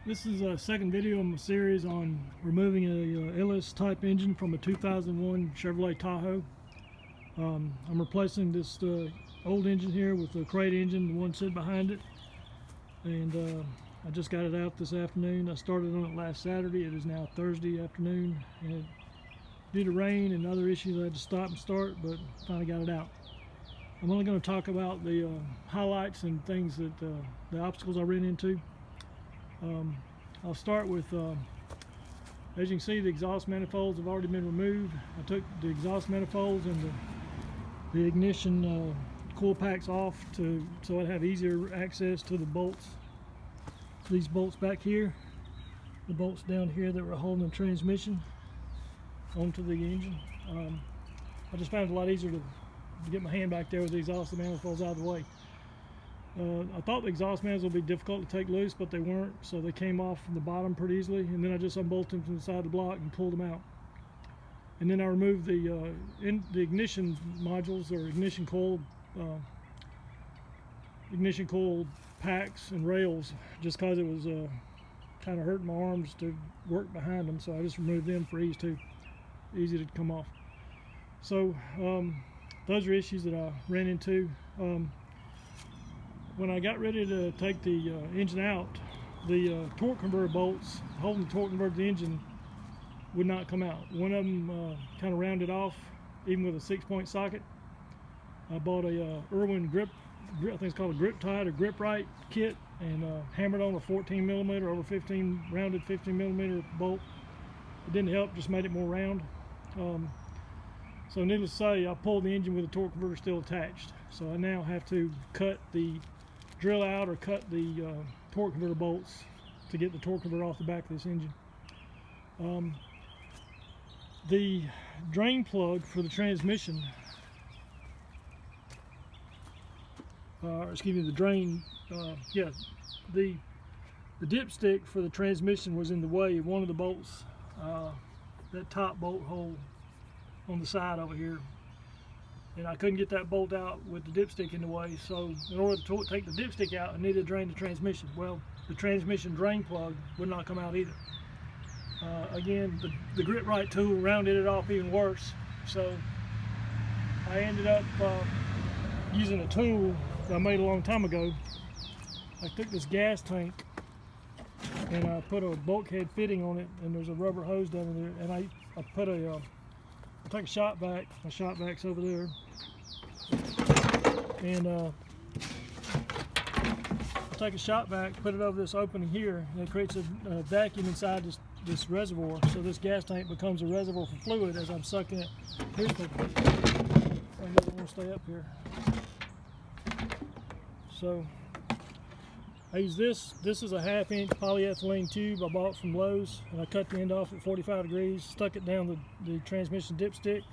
This is a second video in my series on removing a LS type engine from a 2001 Chevrolet Tahoe. I'm replacing this old engine here with a crate engine, the one sitting behind it. And I just got it out this afternoon. I started on it last Saturday. It is now Thursday afternoon. And due to rain and other issues, I had to stop and start, but finally got it out. I'm only going to talk about the highlights and things that the obstacles I ran into. I'll start with, as you can see, the exhaust manifolds have already been removed. I took the exhaust manifolds and the ignition coil packs off so I'd have easier access to the bolts. These bolts back here, the bolts down here that were holding the transmission onto the engine. I just found it a lot easier to get my hand back there with the exhaust manifolds out of the way. I thought the exhaust manifolds would be difficult to take loose, but they weren't, so they came off from the bottom pretty easily, and then I just unbolted them from the side of the block and pulled them out. And then I removed the ignition modules, or ignition coil packs and rails, just because it was kind of hurting my arms to work behind them, so I just removed them for ease too. Easy to come off. So those are issues that I ran into. When I got ready to take the engine out, the torque converter bolts holding the torque converter to the engine would not come out. One of them kind of rounded off, even with a 6-point socket. I bought a Irwin grip, I think it's called a grip tight or grip right kit, and hammered on a 14mm over rounded 15mm bolt. It didn't help, just made it more round. So needless to say, I pulled the engine with the torque converter still attached. So I now have to drill out or cut the torque converter bolts to get the torque converter off the back of this engine. The drain plug for the transmission, the dipstick for the transmission was in the way of one of the bolts, that top bolt hole on the side over here, and I couldn't get that bolt out with the dipstick in the way. So in order to take the dipstick out, I needed to drain the transmission. Well, the transmission drain plug would not come out either. Again, the grip right tool rounded it off even worse, so I ended up using a tool that I made a long time ago. I took this gas tank and I put a bulkhead fitting on it, and there's a rubber hose down in there, and I take a shop vac. My shop vac's over there, and I take a shop vac, put it over this opening here, and it creates a vacuum inside this reservoir. So this gas tank becomes a reservoir for fluid as I'm sucking it. Here's the thing that won't stay up here. So I use this. This is a 1/2-inch polyethylene tube I bought from Lowe's, and I cut the end off at 45 degrees, stuck it down the transmission dipstick,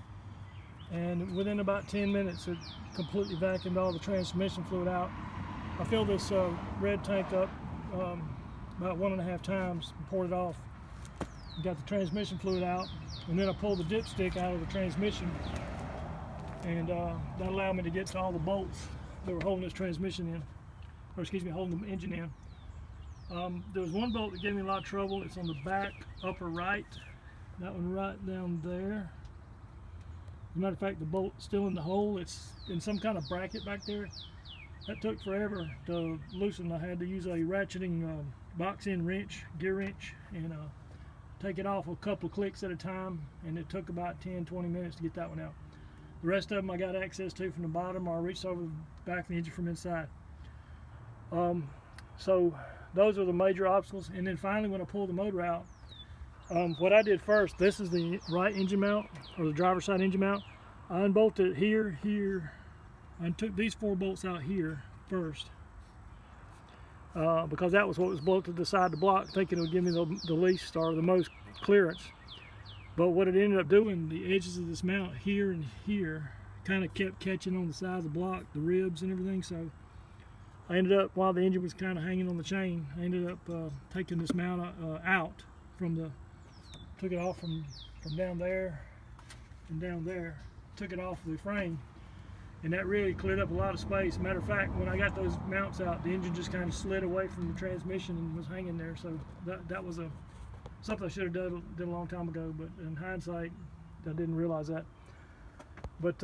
and within about 10 minutes it completely vacuumed all the transmission fluid out. I filled this red tank up about 1.5 times and poured it off. Got the transmission fluid out, and then I pulled the dipstick out of the transmission, and that allowed me to get to all the bolts that were holding this transmission in, or excuse me, holding the engine in. There was one bolt that gave me a lot of trouble. It's on the back upper right, that one right down there. As a matter of fact, the bolt's still in the hole. It's in some kind of bracket back there. That took forever to loosen. I had to use a ratcheting box end wrench, gear wrench, and take it off a couple of clicks at a time, and it took about 10-20 minutes to get that one out. The rest of them I got access to from the bottom, or I reached over the back of the engine from inside. So those are the major obstacles. And then finally, when I pulled the motor out, what I did first, this is the right engine mount, or the driver's side engine mount. I unbolted it here. I took these 4 bolts out here first, because that was what was bolted to the side of the block, thinking it would give me the least or the most clearance. But what it ended up doing, the edges of this mount here and here kind of kept catching on the side of the block, the ribs and everything. So I ended up, while the engine was kind of hanging on the chain, I ended up taking this mount out took it off from down there and down there, took it off the frame, and that really cleared up a lot of space. Matter of fact, when I got those mounts out, the engine just kind of slid away from the transmission and was hanging there. So that was something I should have done a long time ago, but in hindsight, I didn't realize that. But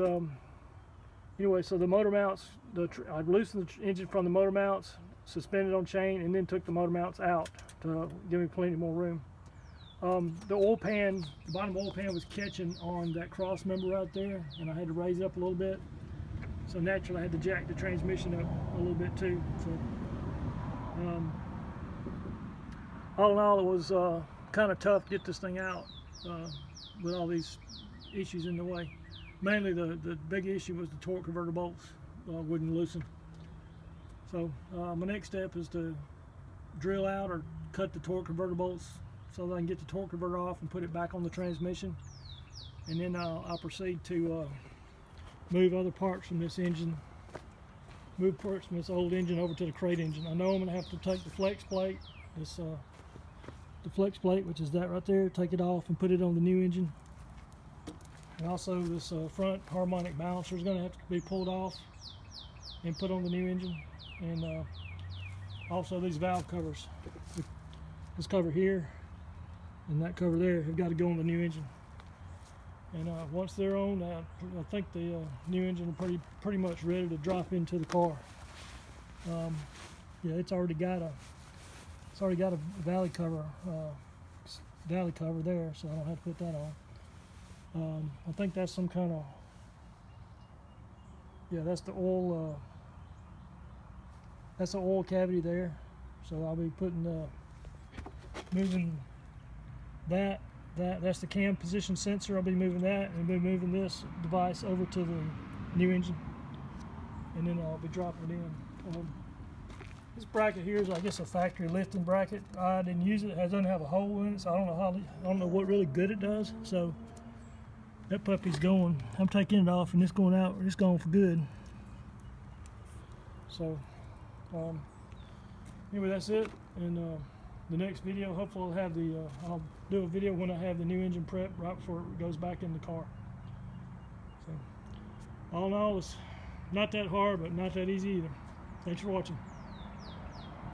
anyway, so the motor mounts, I loosened the engine from the motor mounts, suspended on chain, and then took the motor mounts out to give me plenty more room. The oil pan, the bottom oil pan was catching on that cross member right there, and I had to raise it up a little bit. So naturally I had to jack the transmission up a little bit too. So all in all, it was kind of tough to get this thing out with all these issues in the way. Mainly the big issue was the torque converter bolts wouldn't loosen. So my next step is to drill out or cut the torque converter bolts so that I can get the torque converter off and put it back on the transmission. And then I'll proceed to move other parts from this engine, move parts from this old engine over to the crate engine. I know I'm going to have to take the flex plate, the flex plate, which is that right there, take it off and put it on the new engine. And also this front harmonic balancer is going to have to be pulled off and put on the new engine. And also these valve covers, this cover here and that cover there, have got to go on the new engine. And once they're on, I think the new engine will pretty much ready to drop into the car. Yeah, it's already got a valley cover there, so I don't have to put that on. I think that's some kind of, yeah, that's the oil. That's the oil cavity there. So I'll be putting, moving that. That's the cam position sensor. I'll be moving that, and be moving this device over to the new engine, and then I'll be dropping it in. This bracket here is, I guess, a factory lifting bracket. I didn't use it. It doesn't have a hole in it, so I don't know what really good it does. So that puppy's going. I'm taking it off, and it's going out. It's going for good. So anyway, that's it. And the next video, hopefully I'll do a video when I have the new engine prep right before it goes back in the car. So all in all, it's not that hard, but not that easy either. Thanks for watching.